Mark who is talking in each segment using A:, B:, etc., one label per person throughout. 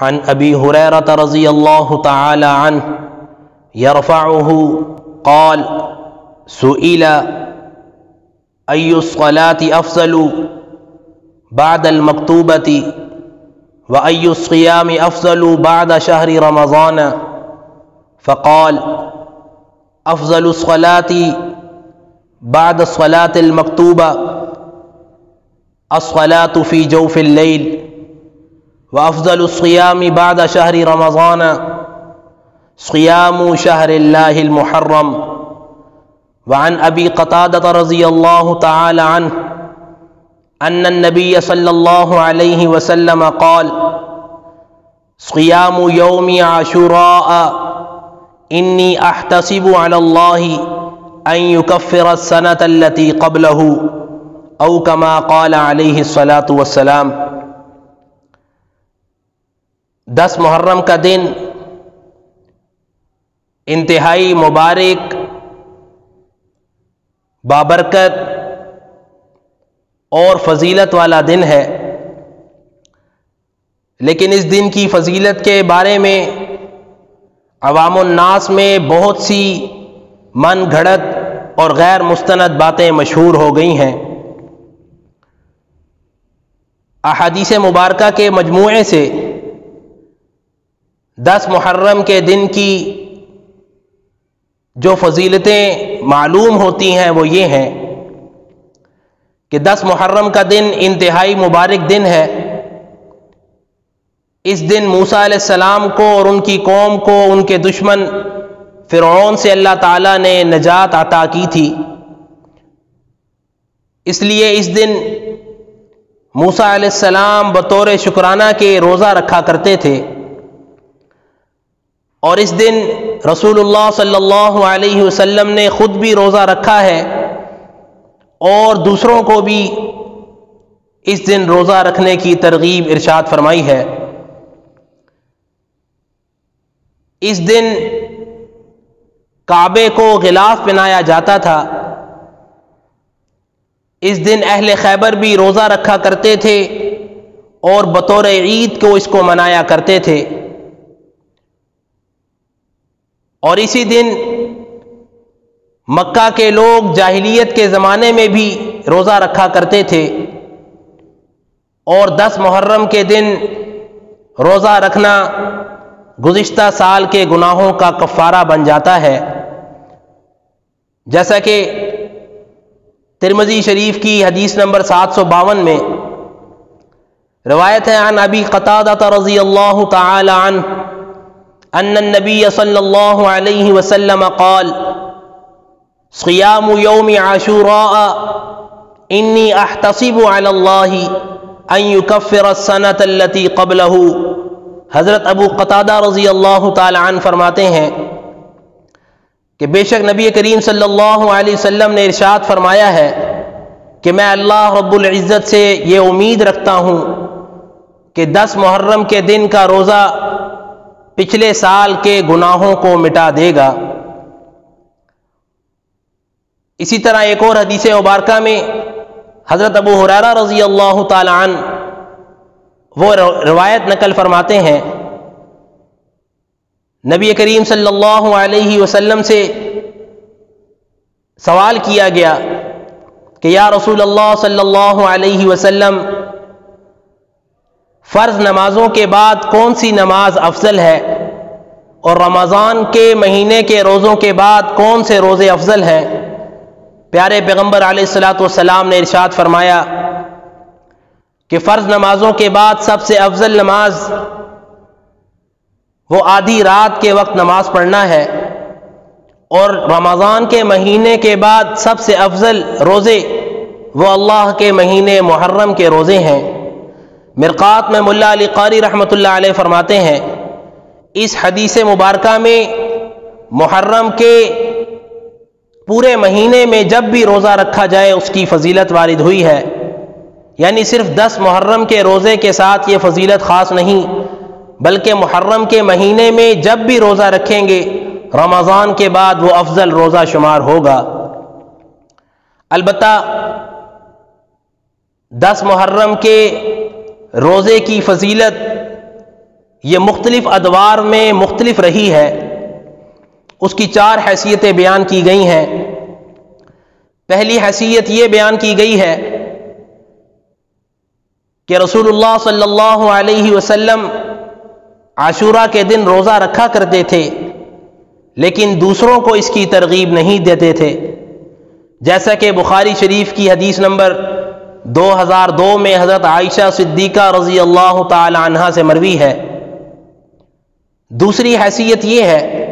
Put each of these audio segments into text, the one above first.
A: عن ابی ہریرہ رضی اللہ تعالی عنہ یرفعہ قال سئل ای الصلاة افضل بعد المکتوبۃ وای الصیام افضل بعد شہر رمضان فقال افضل الصلاة بعد الصلاة المکتوبہ الصلاة فی جوف اللیل وافضل الصیام بعد شہر رمضان صیام شہر اللہ المحرم وعن ابی قتادہ رضی اللہ تعالی عنہ ان النبی صلی اللہ علیہ وسلم قال صیام یوم عاشوراء انی احتسب علی اللہ ان یکفر السنة التي قبلہ او کما قال علیہ الصلاۃ والسلام۔ 10 محرم کا دن انتہائی مبارک، بابرکت اور فضیلت والا دن ہے، لیکن اس دن کی فضیلت کے بارے میں عوام الناس میں بہت سی من گھڑت اور غیر مستند باتیں مشہور ہو گئی ہیں۔ احادیث مبارکہ کے مجموعے سے 10 محرم کے دن کی جو فضیلتیں معلوم ہوتی ہیں وہ یہ ہیں کہ 10 محرم کا دن انتہائی مبارک دن ہے۔ اس دن موسیٰ علیہ السلام کو اور ان کی قوم کو ان کے دشمن فرعون سے اللہ تعالیٰ نے نجات عطا کی تھی، اس لیے اس دن موسیٰ علیہ السلام بطور شکرانہ کے روزہ رکھا کرتے تھے، اور اس دن رسول اللہ صلی اللہ علیہ وسلم نے خود بھی روزہ رکھا ہے اور دوسروں کو بھی اس دن روزہ رکھنے کی ترغیب ارشاد فرمائی ہے۔ اس دن کعبے کو غلاف پہنایا جاتا تھا، اس دن اہل خیبر بھی روزہ رکھا کرتے تھے اور بطور عید کو اس کو منایا کرتے تھے، اور اسی دن مکہ کے لوگ جاہلیت کے زمانے میں بھی روزہ رکھا کرتے تھے، اور 10 محرم کے دن روزہ رکھنا گزشتہ سال کے گناہوں کا کفارہ بن جاتا ہے، جیسا کہ ترمذی شریف کی حدیث نمبر 752 میں روایت ہے، عن ابی قتادہ رضی اللہ تعالی عنہ ان النبی صلی اللہ علیہ وسلم قال صیام یوم عاشوراء انی احتسب علی اللہ ان یکفر السنة التي قبلہ۔ حضرت ابو قتادہ رضی اللہ تعالی عنہ فرماتے ہیں کہ بے شک نبی کریم صلی اللہ علیہ وسلم نے ارشاد فرمایا ہے کہ میں اللہ رب العزت سے یہ امید رکھتا ہوں کہ 10 محرم کے دن کا روزہ پچھلے سال کے گناہوں کو مٹا دے گا۔ اسی طرح ایک اور حدیث مبارکہ میں حضرت ابو ہریرہ رضی اللہ تعالی عنہ وہ روایت نقل فرماتے ہیں، نبی کریم صلی اللہ علیہ وسلم سے سوال کیا گیا کہ یا رسول اللہ صلی اللہ علیہ وسلم، فرض نمازوں کے بعد کون سی نماز افضل ہے، اور رمضان کے مہینے کے روزوں کے بعد کون سے روزے افضل ہیں؟ پیارے پیغمبر علیہ الصلوۃ والسلام نے ارشاد فرمایا کہ فرض نمازوں کے بعد سب سے افضل نماز وہ آدھی رات کے وقت نماز پڑھنا ہے، اور رمضان کے مہینے کے بعد سب سے افضل روزے وہ اللہ کے مہینے محرم کے روزے ہیں۔ مرقات میں ملا علی قاری رحمۃ اللہ علیہ فرماتے ہیں، اس حدیث مبارکہ میں محرم کے پورے مہینے میں جب بھی روزہ رکھا جائے اس کی فضیلت وارد ہوئی ہے، یعنی صرف 10 محرم کے روزے کے ساتھ یہ فضیلت خاص نہیں، بلکہ محرم کے مہینے میں جب بھی روزہ رکھیں گے رمضان کے بعد وہ افضل روزہ شمار ہوگا۔ البتہ 10 محرم کے روزے کی فضیلت یہ مختلف ادوار میں مختلف رہی ہے، اس کی 4 حیثیتیں بیان کی گئی ہیں۔ پہلی حیثیت یہ بیان کی گئی ہے کہ رسول اللہ صلی اللہ علیہ وسلم عاشورہ کے دن روزہ رکھا کرتے تھے، لیکن دوسروں کو اس کی ترغیب نہیں دیتے تھے، جیسا کہ بخاری شریف کی حدیث نمبر 2002 میں حضرت عائشہ صدیقہ رضی اللہ تعالی عنہا سے مروی ہے۔ دوسری حیثیت یہ ہے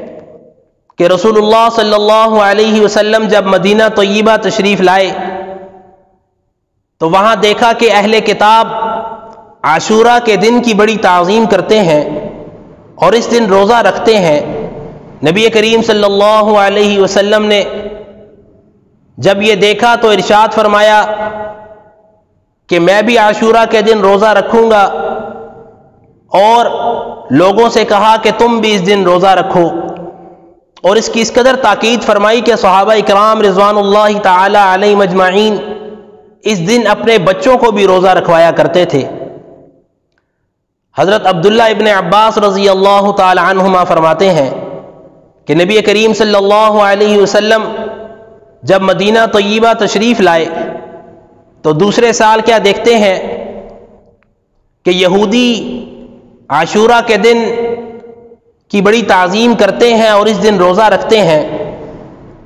A: کہ رسول اللہ صلی اللہ علیہ وسلم جب مدینہ طیبہ تشریف لائے تو وہاں دیکھا کہ اہل کتاب عاشورہ کے دن کی بڑی تعظیم کرتے ہیں اور اس دن روزہ رکھتے ہیں۔ نبی کریم صلی اللہ علیہ وسلم نے جب یہ دیکھا تو ارشاد فرمایا کہ میں بھی عاشورہ کے دن روزہ رکھوں گا، اور لوگوں سے کہا کہ تم بھی اس دن روزہ رکھو، اور اس کی اس قدر تاکید فرمائی کہ صحابہ اکرام رضوان اللہ تعالی علیہم اجمعین اس دن اپنے بچوں کو بھی روزہ رکھوایا کرتے تھے۔ حضرت عبداللہ ابن عباس رضی اللہ تعالی عنہما فرماتے ہیں کہ نبی کریم صلی اللہ علیہ وسلم جب مدینہ طیبہ تشریف لائے تو دوسرے سال کیا دیکھتے ہیں کہ یہودی عاشورہ کے دن کی بڑی تعظیم کرتے ہیں اور اس دن روزہ رکھتے ہیں۔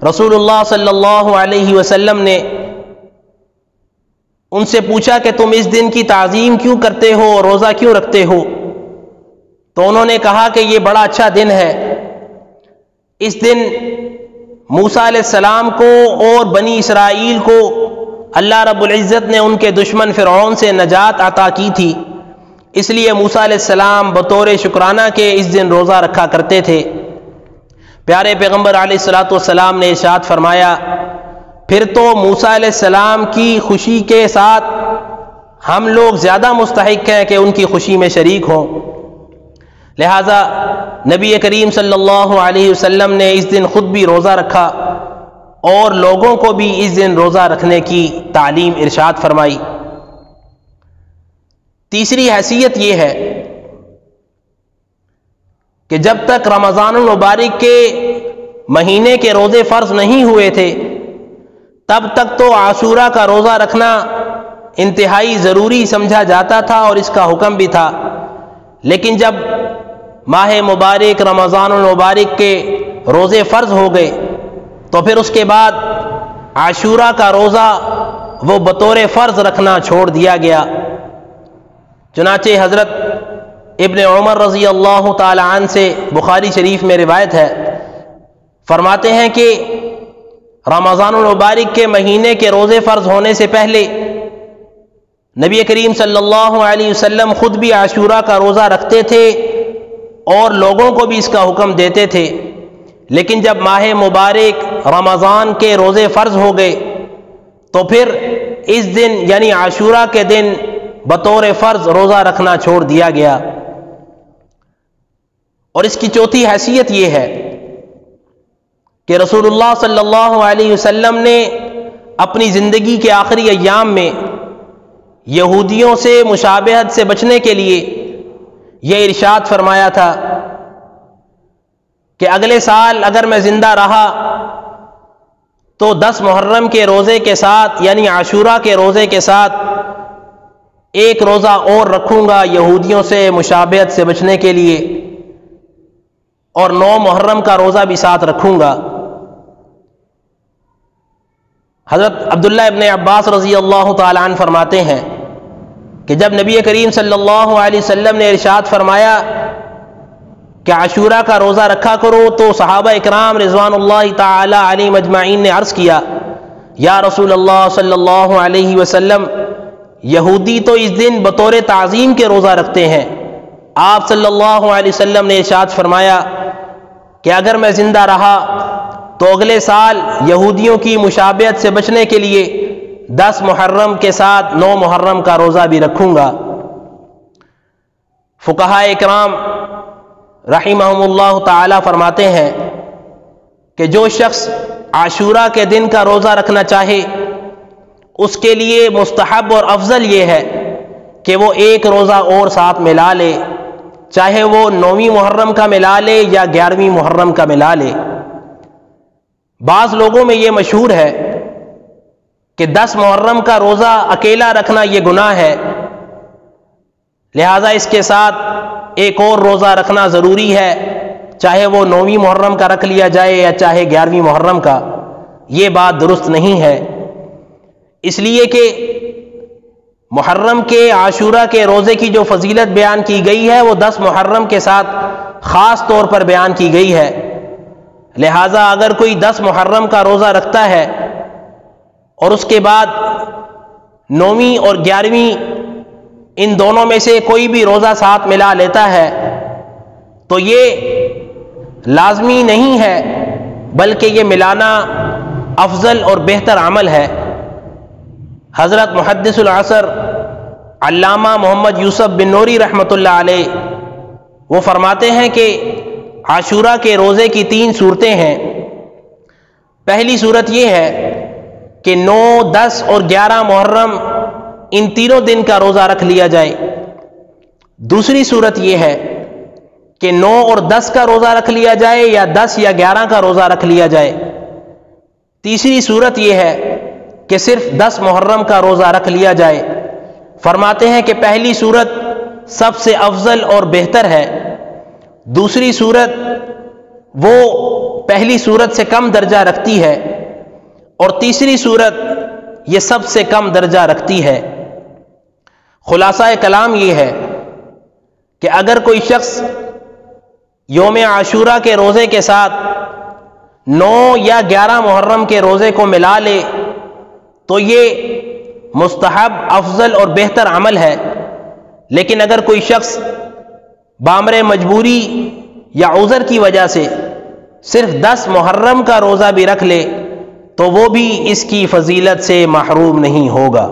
A: رسول اللہ صلی اللہ علیہ وسلم نے ان سے پوچھا کہ تم اس دن کی تعظیم کیوں کرتے ہو اور روزہ کیوں رکھتے ہو؟ تو انہوں نے کہا کہ یہ بڑا اچھا دن ہے، اس دن موسیٰ علیہ السلام کو اور بنی اسرائیل کو اللہ رب العزت نے ان کے دشمن فرعون سے نجات عطا کی تھی، اس لیے موسیٰ علیہ السلام بطور شکرانہ کے اس دن روزہ رکھا کرتے تھے۔ پیارے پیغمبر علیہ الصلوۃ والسلام نے ارشاد فرمایا پھر تو موسیٰ علیہ السلام کی خوشی کے ساتھ ہم لوگ زیادہ مستحق ہیں کہ ان کی خوشی میں شریک ہوں، لہذا نبی کریم صلی اللہ علیہ وسلم نے اس دن خود بھی روزہ رکھا اور لوگوں کو بھی اس دن روزہ رکھنے کی تعلیم ارشاد فرمائی۔ تیسری حیثیت یہ ہے کہ جب تک رمضان المبارک کے مہینے کے روزے فرض نہیں ہوئے تھے تب تک تو عاشورہ کا روزہ رکھنا انتہائی ضروری سمجھا جاتا تھا اور اس کا حکم بھی تھا، لیکن جب ماہ مبارک رمضان المبارک کے روزے فرض ہو گئے تو پھر اس کے بعد عاشورہ کا روزہ وہ بطور فرض رکھنا چھوڑ دیا گیا۔ چنانچہ حضرت ابن عمر رضی اللہ تعالی عنہ سے بخاری شریف میں روایت ہے، فرماتے ہیں کہ رمضان المبارک کے مہینے کے روزے فرض ہونے سے پہلے نبی کریم صلی اللہ علیہ وسلم خود بھی عاشورہ کا روزہ رکھتے تھے اور لوگوں کو بھی اس کا حکم دیتے تھے، لیکن جب ماہ مبارک رمضان کے روزے فرض ہو گئے تو پھر اس دن یعنی عاشورہ کے دن بطور فرض روزہ رکھنا چھوڑ دیا گیا۔ اور اس کی چوتھی حیثیت یہ ہے کہ رسول اللہ صلی اللہ علیہ وسلم نے اپنی زندگی کے آخری ایام میں یہودیوں سے مشابہت سے بچنے کے لیے یہ ارشاد فرمایا تھا کہ اگلے سال اگر میں زندہ رہا تو 10 محرم کے روزے کے ساتھ یعنی عاشورہ کے روزے کے ساتھ ایک روزہ اور رکھوں گا یہودیوں سے مشابہت سے بچنے کے لیے، اور 9 محرم کا روزہ بھی ساتھ رکھوں گا۔ حضرت عبداللہ ابن عباس رضی اللہ تعالی عنہ فرماتے ہیں کہ جب نبی کریم صلی اللہ علیہ وسلم نے ارشاد فرمایا کہ عاشورہ کا روزہ رکھا کرو تو صحابہ اکرام رضوان اللہ تعالی علیہم اجمعین نے عرض کیا یا رسول اللہ صلی اللہ علیہ وسلم، یہودی تو اس دن بطور تعظیم کے روزہ رکھتے ہیں۔ آپ صلی اللہ علیہ وسلم نے ارشاد فرمایا کہ اگر میں زندہ رہا تو اگلے سال یہودیوں کی مشابہت سے بچنے کے لیے 10 محرم کے ساتھ 9 محرم کا روزہ بھی رکھوں گا۔ فقہاء اکرام رحمہم اللہ تعالی فرماتے ہیں کہ جو شخص عاشورہ کے دن کا روزہ رکھنا چاہے اس کے لیے مستحب اور افضل یہ ہے کہ وہ ایک روزہ اور ساتھ ملا لے چاہے وہ 9ویں محرم کا ملا لے یا 11ویں محرم کا ملا لے۔ بعض لوگوں میں یہ مشہور ہے کہ 10 محرم کا روزہ اکیلا رکھنا یہ گناہ ہے، لہذا اس کے ساتھ ایک اور روزہ رکھنا ضروری ہے، چاہے وہ 9ویں محرم کا رکھ لیا جائے یا چاہے 11ویں محرم کا۔ یہ بات درست نہیں ہے، اس لیے کہ محرم کے عاشورہ کے روزے کی جو فضیلت بیان کی گئی ہے وہ 10 محرم کے ساتھ خاص طور پر بیان کی گئی ہے، لہٰذا اگر کوئی 10 محرم کا روزہ رکھتا ہے اور اس کے بعد 9ویں اور 11ویں ان دونوں میں سے کوئی بھی روزہ ساتھ ملا لیتا ہے تو یہ لازمی نہیں ہے، بلکہ یہ ملانا افضل اور بہتر عمل ہے۔ حضرت محدث العصر علامہ محمد یوسف بن نوری رحمۃ اللہ علیہ وہ فرماتے ہیں کہ عاشورہ کے روزے کی 3 صورتیں ہیں۔ پہلی صورت یہ ہے کہ 9، 10 اور 11 محرم ان تینوں دن کا روزہ رکھ لیا جائے۔ دوسری صورت یہ ہے کہ 9 اور 10 کا روزہ رکھ لیا جائے یا 10 یا 11 کا روزہ رکھ لیا جائے۔ تیسری صورت یہ ہے کہ صرف 10 محرم کا روزہ رکھ لیا جائے۔ فرماتے ہیں کہ پہلی صورت سب سے افضل اور بہتر ہے، دوسری صورت وہ پہلی صورت سے کم درجہ رکھتی ہے، اور تیسری صورت یہ سب سے کم درجہ رکھتی ہے۔ خلاصہ کلام یہ ہے کہ اگر کوئی شخص یوم عاشورہ کے روزے کے ساتھ 9 یا 11 محرم کے روزے کو ملا لے تو یہ مستحب، افضل اور بہتر عمل ہے، لیکن اگر کوئی شخص بامر مجبوری یا عذر کی وجہ سے صرف 10 محرم کا روزہ بھی رکھ لے تو وہ بھی اس کی فضیلت سے محروم نہیں ہوگا۔